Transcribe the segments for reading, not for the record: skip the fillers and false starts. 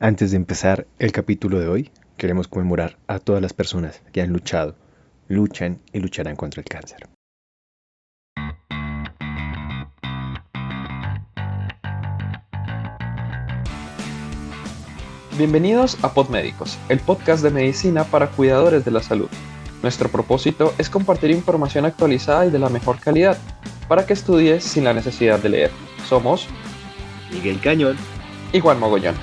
Antes de empezar el capítulo de hoy, queremos conmemorar a todas las personas que han luchado, luchan y lucharán contra el cáncer. Bienvenidos a Podmédicos, el podcast de medicina para cuidadores de la salud. Nuestro propósito es compartir información actualizada y de la mejor calidad, para que estudies sin la necesidad de leer. Somos Miguel Cañón y Juan Mogollón.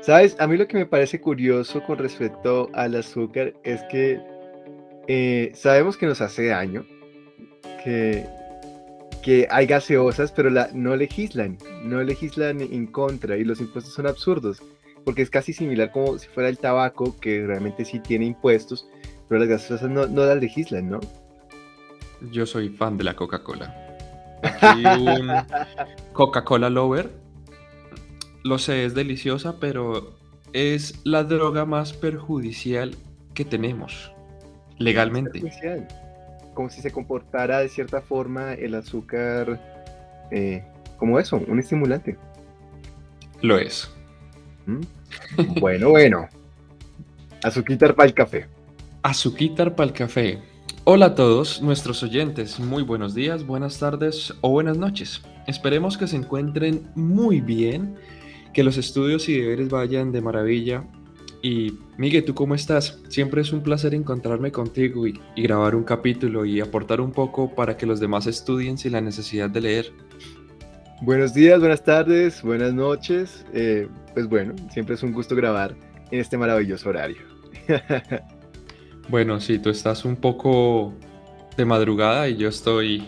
¿Sabes? A mí lo que me parece curioso con respecto al azúcar es que sabemos que nos hace daño, que, que hay gaseosas, pero no legislan en contra y los impuestos son absurdos, porque es casi similar como si fuera el tabaco, que realmente sí tiene impuestos, pero las gaseosas no las legislan, ¿no? Yo soy fan de la Coca-Cola. Aquí un Coca-Cola lover. Lo sé, es deliciosa, pero es la droga más perjudicial que tenemos Es legalmente. perjudicial, como si se comportara de cierta forma el azúcar como eso, un estimulante. Lo es. ¿Mm? Bueno. Azuquitar para el café. Azuquitar para el café. Hola a todos nuestros oyentes, muy buenos días, buenas tardes o buenas noches. Esperemos que se encuentren muy bien, que los estudios y deberes vayan de maravilla. Y Miguel, ¿tú cómo estás? Siempre es un placer encontrarme contigo y grabar un capítulo y aportar un poco para que los demás estudien sin la necesidad de leer. Buenos días, buenas tardes, buenas noches. Pues bueno, siempre es un gusto grabar en este maravilloso horario. Bueno, sí, tú estás un poco de madrugada y yo estoy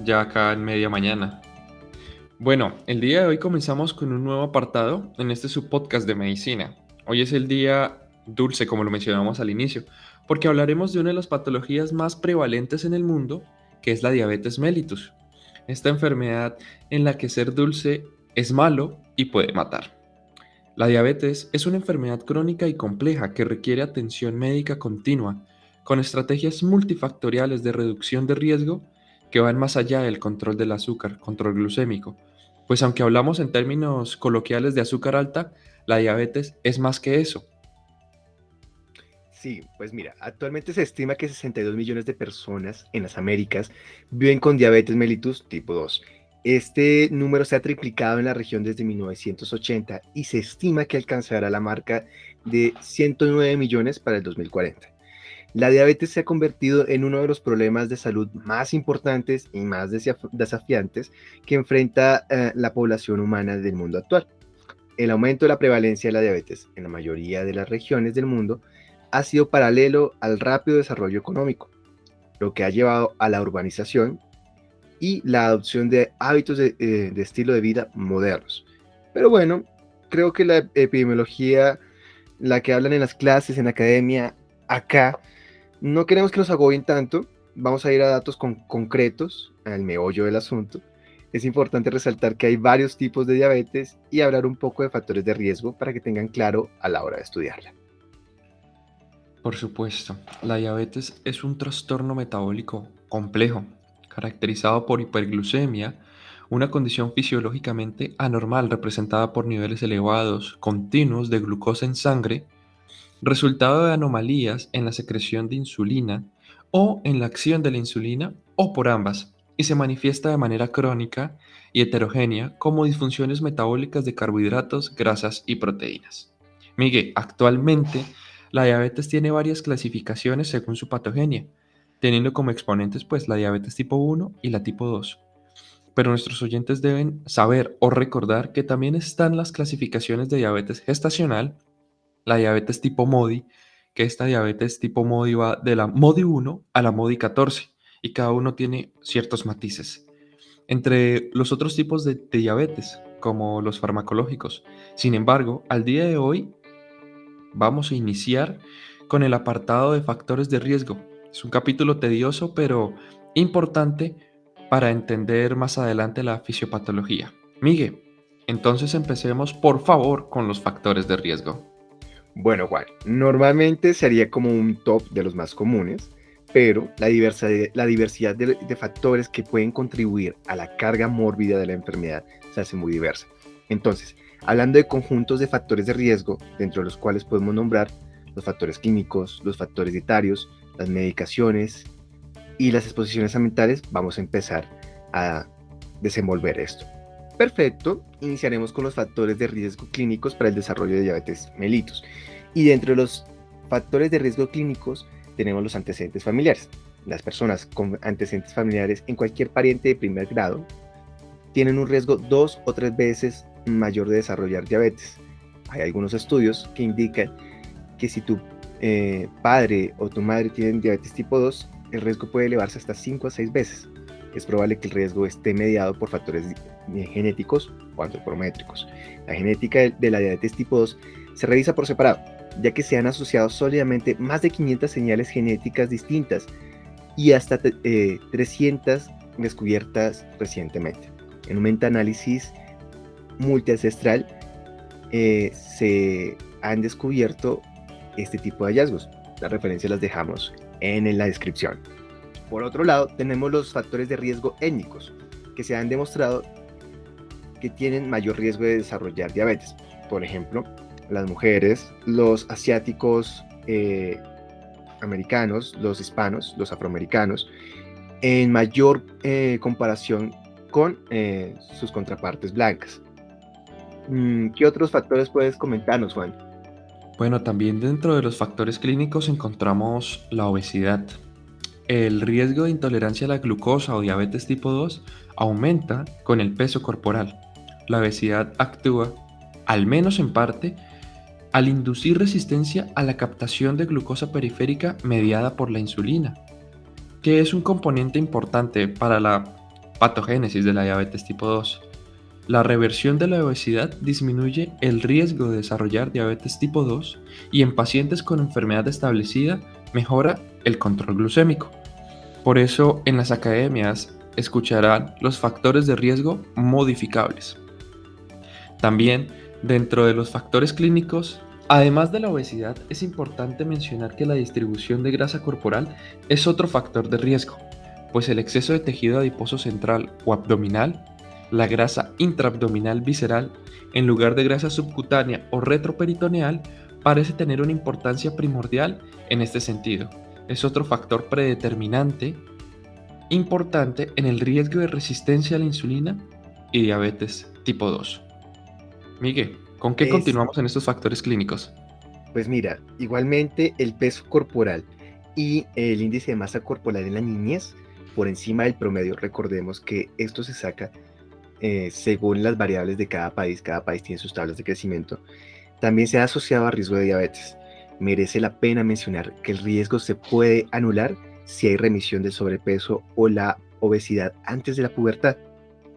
ya acá en media mañana. Bueno, el día de hoy comenzamos con un nuevo apartado en este subpodcast de medicina. Hoy es el día dulce, como lo mencionamos al inicio, porque hablaremos de una de las patologías más prevalentes en el mundo, que es la diabetes mellitus. Esta enfermedad en la que ser dulce es malo y puede matar. La diabetes es una enfermedad crónica y compleja que requiere atención médica continua, con estrategias multifactoriales de reducción de riesgo que van más allá del control del azúcar, control glucémico. Pues aunque hablamos en términos coloquiales de azúcar alta, la diabetes es más que eso. Sí, pues mira, actualmente se estima que 62 millones de personas en las Américas viven con diabetes mellitus tipo 2. Este número se ha triplicado en la región desde 1980 y se estima que alcanzará la marca de 109 millones para el 2040. La diabetes se ha convertido en uno de los problemas de salud más importantes y más desafiantes que enfrenta la población humana del mundo actual. El aumento de la prevalencia de la diabetes en la mayoría de las regiones del mundo ha sido paralelo al rápido desarrollo económico, lo que ha llevado a la urbanización y la adopción de hábitos de estilo de vida modernos. Pero bueno, creo que la epidemiología, la que hablan en las clases, en la academia, acá, no queremos que nos agobien tanto, vamos a ir a datos concretos, al meollo del asunto. Es importante resaltar que hay varios tipos de diabetes y hablar un poco de factores de riesgo para que tengan claro a la hora de estudiarla. Por supuesto, la diabetes es un trastorno metabólico complejo, caracterizado por hiperglucemia, una condición fisiológicamente anormal representada por niveles elevados, continuos de glucosa en sangre, resultado de anomalías en la secreción de insulina o en la acción de la insulina o por ambas, y se manifiesta de manera crónica y heterogénea como disfunciones metabólicas de carbohidratos, grasas y proteínas. Miguel, actualmente la diabetes tiene varias clasificaciones según su patogenia, teniendo como exponentes pues la diabetes tipo 1 y la tipo 2. Pero nuestros oyentes deben saber o recordar que también están las clasificaciones de diabetes gestacional, la diabetes tipo MODI, que esta diabetes tipo MODI va de la MODI 1 a la MODI 14 y cada uno tiene ciertos matices. Entre los otros tipos de diabetes, como los farmacológicos. Sin embargo, al día de hoy vamos a iniciar con el apartado de factores de riesgo. Es un capítulo tedioso, pero importante para entender más adelante la fisiopatología. Miguel, Entonces empecemos por favor con los factores de riesgo. Bueno, Juan, normalmente sería como un top de los más comunes, pero la diversidad de factores que pueden contribuir a la carga mórbida de la enfermedad se hace muy diversa. Entonces, hablando de conjuntos de factores de riesgo, dentro de los cuales podemos nombrar los factores clínicos, los factores dietarios, las medicaciones y las exposiciones ambientales, vamos a empezar a desenvolver esto. Perfecto, iniciaremos con los factores de riesgo clínicos para el desarrollo de diabetes mellitus. Y dentro de los factores de riesgo clínicos tenemos los antecedentes familiares. Las personas con antecedentes familiares en cualquier pariente de primer grado tienen un riesgo 2 o 3 veces mayor de desarrollar diabetes. Hay algunos estudios que indican que si tu padre o tu madre tienen diabetes tipo 2, el riesgo puede elevarse hasta 5 a 6 veces. Es probable que el riesgo esté mediado por factores genéticos o antropométricos. La genética de la diabetes tipo 2 se revisa por separado, ya que se han asociado sólidamente más de 500 señales genéticas distintas y hasta 300 descubiertas recientemente. En un metaanálisis multiancestral se han descubierto este tipo de hallazgos. Las referencias las dejamos en la descripción. Por otro lado, tenemos los factores de riesgo étnicos, que se han demostrado que tienen mayor riesgo de desarrollar diabetes. Por ejemplo, las mujeres, los asiáticos americanos, los hispanos, los afroamericanos, en mayor comparación con sus contrapartes blancas. ¿Qué otros factores puedes comentarnos, Juan? Bueno, también dentro de los factores clínicos encontramos la obesidad. El riesgo de intolerancia a la glucosa o diabetes tipo 2 aumenta con el peso corporal. La obesidad actúa, al menos en parte, al inducir resistencia a la captación de glucosa periférica mediada por la insulina, que es un componente importante para la patogénesis de la diabetes tipo 2. La reversión de la obesidad disminuye el riesgo de desarrollar diabetes tipo 2 y en pacientes con enfermedad establecida mejora el control glucémico. Por eso en las academias escucharán los factores de riesgo modificables. También dentro de los factores clínicos, además de la obesidad, es importante mencionar que la distribución de grasa corporal es otro factor de riesgo, pues el exceso de tejido adiposo central o abdominal, la grasa intraabdominal visceral, en lugar de grasa subcutánea o retroperitoneal, parece tener una importancia primordial en este sentido. Es otro factor predeterminante importante en el riesgo de resistencia a la insulina y diabetes tipo 2. Miguel, ¿con qué Es, continuamos en estos factores clínicos? pues mira, igualmente el peso corporal y el índice de masa corporal en la niñez por encima del promedio. Recordemos que esto se saca según las variables de cada país tiene sus tablas de crecimiento, también se ha asociado a riesgo de diabetes. Merece la pena mencionar que el riesgo se puede anular si hay remisión del sobrepeso o la obesidad antes de la pubertad.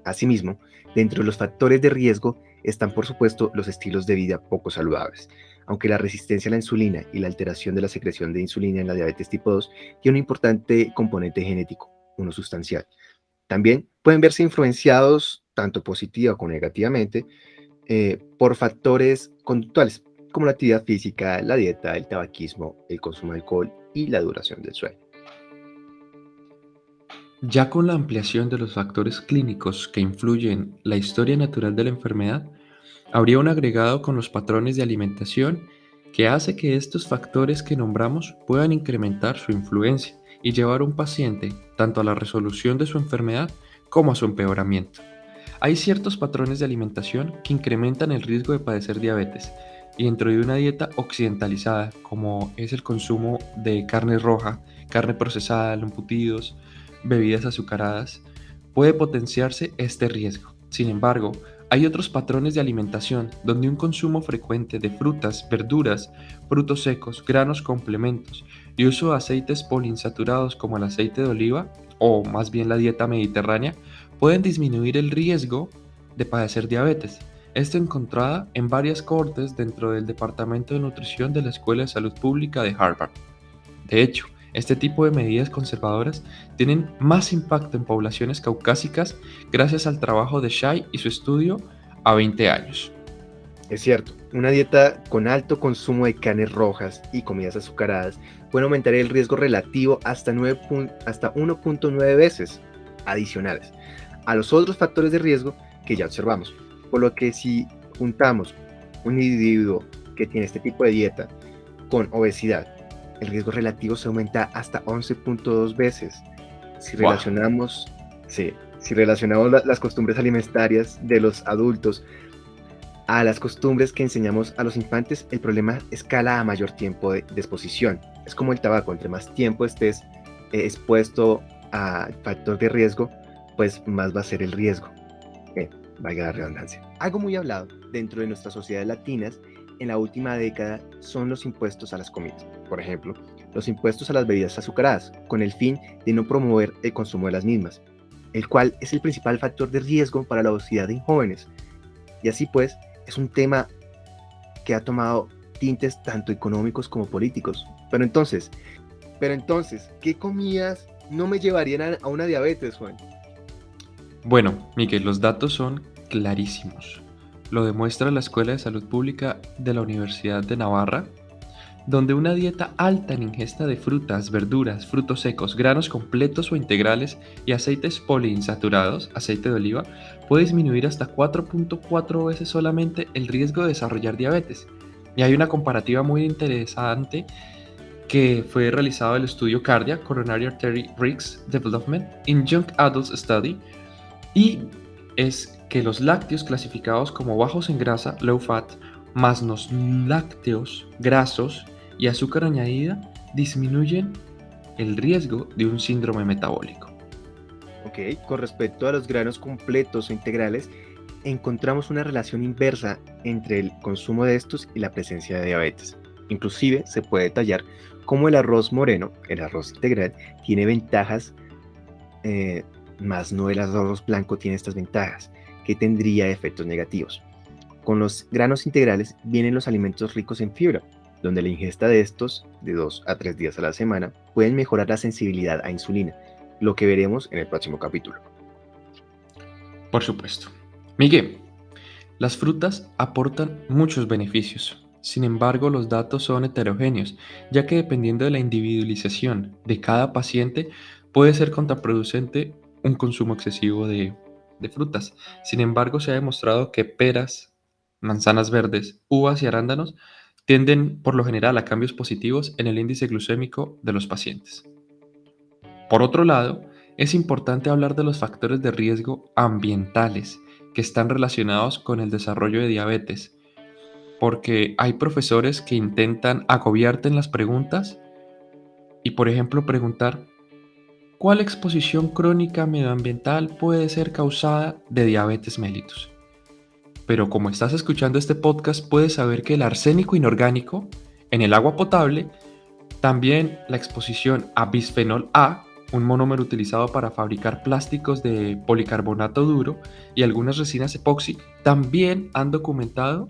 Asimismo, dentro de los factores de riesgo están por supuesto los estilos de vida poco saludables. Aunque la resistencia a la insulina y la alteración de la secreción de insulina en la diabetes tipo 2 tiene un importante componente genético, uno sustancial. También pueden verse influenciados, tanto positiva como negativamente, por factores conductuales, como la actividad física, la dieta, el tabaquismo, el consumo de alcohol y la duración del sueño. Ya con la ampliación de los factores clínicos que influyen la historia natural de la enfermedad, habría un agregado con los patrones de alimentación que hace que estos factores que nombramos puedan incrementar su influencia y llevar a un paciente tanto a la resolución de su enfermedad como a su empeoramiento. Hay ciertos patrones de alimentación que incrementan el riesgo de padecer diabetes y dentro de una dieta occidentalizada, como es el consumo de carne roja, carne procesada, embutidos, bebidas azucaradas, puede potenciarse este riesgo. Sin embargo, hay otros patrones de alimentación donde un consumo frecuente de frutas, verduras, frutos secos, granos complementos y uso de aceites poliinsaturados como el aceite de oliva, o más bien la dieta mediterránea, pueden disminuir el riesgo de padecer diabetes. Esto encontrada en varias cohortes dentro del Departamento de Nutrición de la Escuela de Salud Pública de Harvard. De hecho, este tipo de medidas conservadoras tienen más impacto en poblaciones caucásicas gracias al trabajo de Shai y su estudio a 20 años. Es cierto, una dieta con alto consumo de carnes rojas y comidas azucaradas puede aumentar el riesgo relativo hasta 1.9 veces adicionales a los otros factores de riesgo que ya observamos. Por lo que si juntamos un individuo que tiene este tipo de dieta con obesidad, el riesgo relativo se aumenta hasta 11.2 veces. Si Wow. relacionamos, sí, si relacionamos las costumbres alimentarias de los adultos a las costumbres que enseñamos a los infantes, el problema escala a mayor tiempo de exposición. Es como el tabaco, entre más tiempo estés expuesto al factor de riesgo, pues más va a ser el riesgo. Valga la redundancia. Algo muy hablado dentro de nuestras sociedades latinas en la última década son los impuestos a las comidas. Por ejemplo, los impuestos a las bebidas azucaradas, con el fin de no promover el consumo de las mismas, el cual es el principal factor de riesgo para la obesidad en jóvenes. Y así pues, es un tema que ha tomado tintes tanto económicos como políticos. Pero entonces, ¿qué comidas no me llevarían a una diabetes, Juan? Bueno, Miguel, los datos son clarísimos. Lo demuestra la Escuela de Salud Pública de la Universidad de Navarra, donde una dieta alta en ingesta de frutas, verduras, frutos secos, granos completos o integrales y aceites poliinsaturados, aceite de oliva, puede disminuir hasta 4.4 veces solamente el riesgo de desarrollar diabetes. Y hay una comparativa muy interesante que fue realizado el estudio Cardia, Coronary Artery Risk Development in Young Adults Study, y es que los lácteos clasificados como bajos en grasa, low fat, más los lácteos grasos y azúcar añadida disminuyen el riesgo de un síndrome metabólico. Ok, con respecto a los granos completos o integrales, encontramos una relación inversa entre el consumo de estos y la presencia de diabetes. Inclusive se puede detallar cómo el arroz moreno, el arroz integral, tiene ventajas, más no el arroz blanco tiene estas ventajas, que tendría efectos negativos. Con los granos integrales vienen los alimentos ricos en fibra, donde la ingesta de estos, de 2 a 3 días a la semana, pueden mejorar la sensibilidad a insulina, lo que veremos en el próximo capítulo. Por supuesto. Miguel, las frutas aportan muchos beneficios. Sin embargo, los datos son heterogéneos, ya que dependiendo de la individualización de cada paciente, puede ser contraproducente un consumo excesivo de frutas. Sin embargo, se ha demostrado que peras, manzanas verdes, uvas y arándanos tienden por lo general a cambios positivos en el índice glucémico de los pacientes. Por otro lado, es importante hablar de los factores de riesgo ambientales que están relacionados con el desarrollo de diabetes, porque hay profesores que intentan agobiarte en las preguntas y, por ejemplo, preguntar ¿cuál exposición crónica medioambiental puede ser causada de diabetes mellitus? Pero como estás escuchando este podcast, puedes saber que el arsénico inorgánico en el agua potable, también la exposición a bisfenol A, un monómero utilizado para fabricar plásticos de policarbonato duro, y algunas resinas epoxi, también han documentado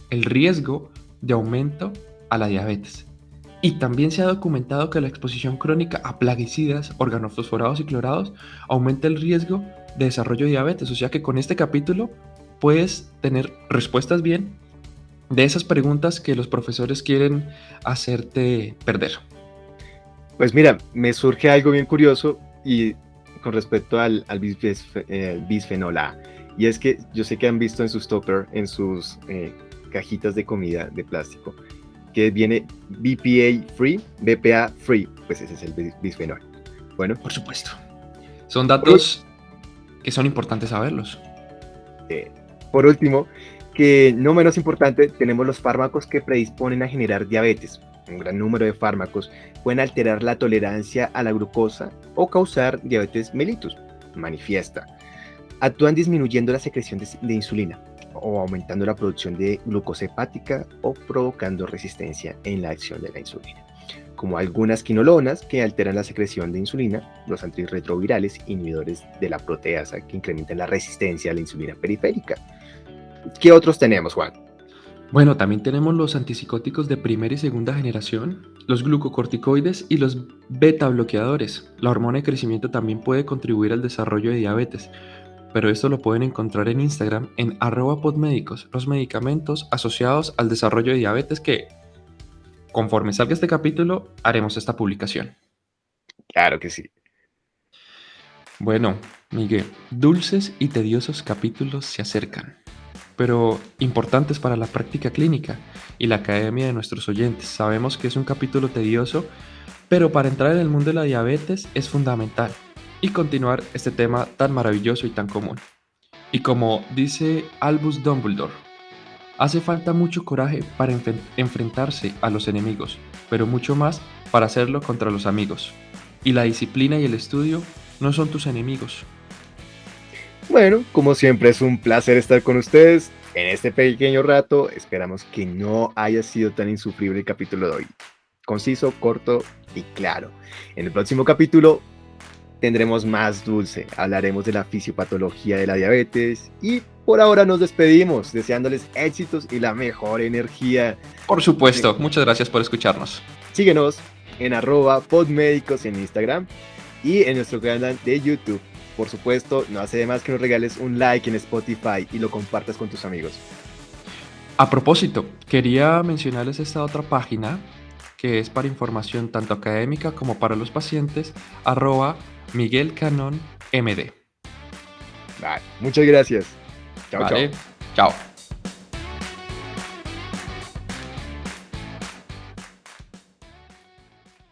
el riesgo de aumento a la diabetes. Y también se ha documentado que la exposición crónica a plaguicidas, organofosforados y clorados aumenta el riesgo de desarrollo de diabetes. O sea que con este capítulo puedes tener respuestas bien de esas preguntas que los profesores quieren hacerte perder. Pues mira, me surge algo bien curioso y con respecto al bisfenol A. Y es que yo sé que han visto en sus tupper, en sus cajitas de comida de plástico, que viene BPA free, pues ese es el bisfenol. Bueno, Por supuesto. Son datos que son importantes saberlos. por último, que no menos importante, tenemos los fármacos que predisponen a generar diabetes. Un gran número de fármacos pueden alterar la tolerancia a la glucosa o causar diabetes mellitus manifiesta. Actúan disminuyendo la secreción de insulina o aumentando la producción de glucosa hepática o provocando resistencia en la acción de la insulina, como algunas quinolonas que alteran la secreción de insulina, los antirretrovirales inhibidores de la proteasa que incrementan la resistencia a la insulina periférica. ¿Qué otros tenemos, Juan? Bueno, también tenemos los antipsicóticos de primera y segunda generación, los glucocorticoides y los beta bloqueadores. La hormona de crecimiento también puede contribuir al desarrollo de diabetes. pero esto lo pueden encontrar en Instagram en @podmédicos, los medicamentos asociados al desarrollo de diabetes que, conforme salga este capítulo, haremos esta publicación. Claro que sí. Bueno, Miguel, dulces y tediosos capítulos se acercan, pero importantes para la práctica clínica y la academia de nuestros oyentes. Sabemos que es un capítulo tedioso, pero para entrar en el mundo de la diabetes es fundamental y continuar este tema tan maravilloso y tan común. Y como dice Albus Dumbledore, hace falta mucho coraje para enfrentarse a los enemigos, pero mucho más para hacerlo contra los amigos. Y la disciplina y el estudio no son tus enemigos. Bueno, como siempre es un placer estar con ustedes en este pequeño rato. Esperamos que no haya sido tan insufrible el capítulo de hoy. Conciso, corto y claro. En el próximo capítulo tendremos más dulce. Hablaremos de la fisiopatología de la diabetes y por ahora nos despedimos deseándoles éxitos y la mejor energía. Por supuesto, muchas gracias por escucharnos. Síguenos en @podmédicos en Instagram y en nuestro canal de YouTube. Por supuesto, no hace de más que nos regales un like en Spotify y lo compartas con tus amigos. A propósito, quería mencionarles esta otra página que es para información tanto académica como para los pacientes, @MiguelCanonMD. Vale, muchas gracias. Chao, Vale, chao. chao.